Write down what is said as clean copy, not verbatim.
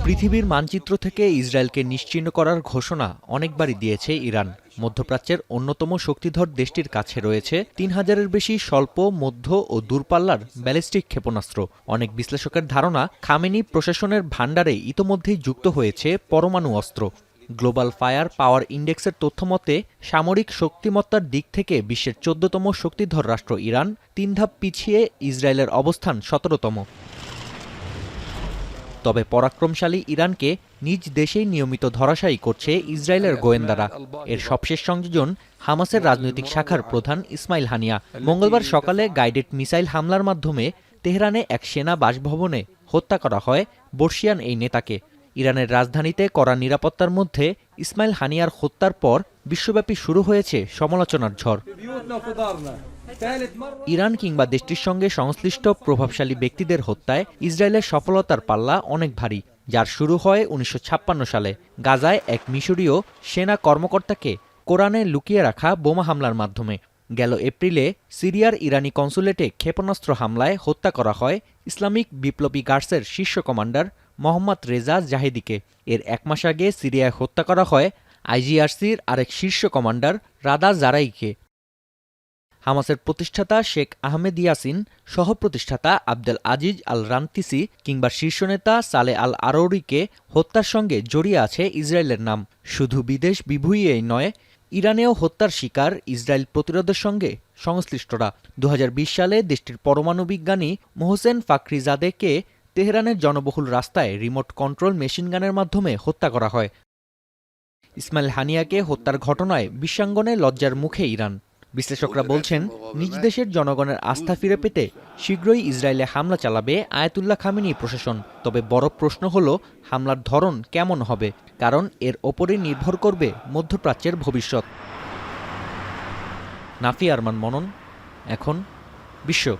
পৃথিবীর মানচিত্র থেকে ইসরায়েলকে নিশ্চিহ্ন করার ঘোষণা অনেকবারই দিয়েছে ইরান। মধ্যপ্রাচ্যের অন্যতম শক্তিধর দেশটির কাছে রয়েছে ৩,০০০-এর বেশি স্বল্প, মধ্য ও দূরপাল্লার ব্যালিস্টিক ক্ষেপণাস্ত্র। অনেক বিশ্লেষকের ধারণা, খামেনি প্রশাসনের ভাণ্ডারে ইতোমধ্যেই যুক্ত হয়েছে পরমাণু অস্ত্র। গ্লোবাল ফায়ার পাওয়ার ইন্ডেক্সের তথ্যমতে সামরিক শক্তিমত্তার দিক থেকে বিশ্বের ১৪তম শক্তিধর রাষ্ট্র ইরান, ৩ ধাপ পিছিয়ে ইসরায়েলের অবস্থান ১৭তম। তবে পরাক্রমশালী ইরানকে নিজ দেশেই নিয়মিত ধরাশায়ী করছে ইসরায়েলের গোয়েন্দারা। এর সবশেষ সংযোজন হামাসের রাজনৈতিক শাখার প্রধান ইসমাইল হানিয়া। মঙ্গলবার সকালে গাইডেড মিসাইল হামলার মাধ্যমে তেহরানে এক সেনা বাসভবনে হত্যা করা হয় বর্ষিয়ান এই নেতাকে। ইরানের রাজধানীতে কড়া নিরাপত্তার মধ্যে ইসমাইল হানিয়ার হত্যার পর বিশ্বব্যাপী শুরু হয়েছে সমালোচনার ঝড়। ইরান কিংবা দেশটির সঙ্গে সংশ্লিষ্ট প্রভাবশালী ব্যক্তিদের হত্যায় ইসরায়েলের সফলতার পাল্লা অনেক ভারী, যার শুরু হয় ১৯৫৬ সালে গাজায় এক মিশরীয় সেনা কর্মকর্তাকে কোরআনে লুকিয়ে রাখা বোমা হামলার মাধ্যমে। গেল এপ্রিলে সিরিয়ার ইরানি কনসুলেটে ক্ষেপণাস্ত্র হামলায় হত্যা করা হয় ইসলামিক বিপ্লবী গার্ডসের শীর্ষ কমান্ডার মোহাম্মদ রেজা জাহেদিকে। এর এক মাস আগে সিরিয়ায় হত্যা করা হয় আইজিআরসির আরেক শীর্ষ কমান্ডার রাদা জারাইকে। হামাসের প্রতিষ্ঠাতা শেখ আহমেদ ইয়াসিন, সহ-প্রতিষ্ঠাতা আবদেল আজিজ আল রান্তিসি কিংবা শীর্ষ নেতা সালে আল আরৌরিকে হত্যার সঙ্গে জড়িয়ে আছে ইসরায়েলের নাম। শুধু বিদেশ বিভূঁইয়েই নয়, ইরানেও হত্যার শিকার ইসরায়েল প্রতিরোধের সঙ্গে সংশ্লিষ্টরা। ২০২০ সালে দেশটির পরমাণু বিজ্ঞানী মোহসেন ফাখরিজাদেকে তেহরানের জনবহুল রাস্তায় রিমোট কন্ট্রোল মেশিনগানের মাধ্যমে হত্যা করা হয়। ইসমাইল হানিয়াকে হত্যার ঘটনায় বিশ্বাঙ্গনে লজ্জার মুখে ইরান। বিশ্লেষকরা বলছেন, নিজ দেশের জনগণের আস্থা ফিরে পেতে শীঘ্রই ইসরায়েলে হামলা চালাবে আয়াতুল্লাহ খামেনি প্রশাসন। তবে বড় প্রশ্ন হলো, হামলার ধরন কেমন হবে, কারণ এর ওপরই নির্ভর করবে মধ্যপ্রাচ্যের ভবিষ্যৎ। নাফি আরমান মনন, এখন বিশ্ব।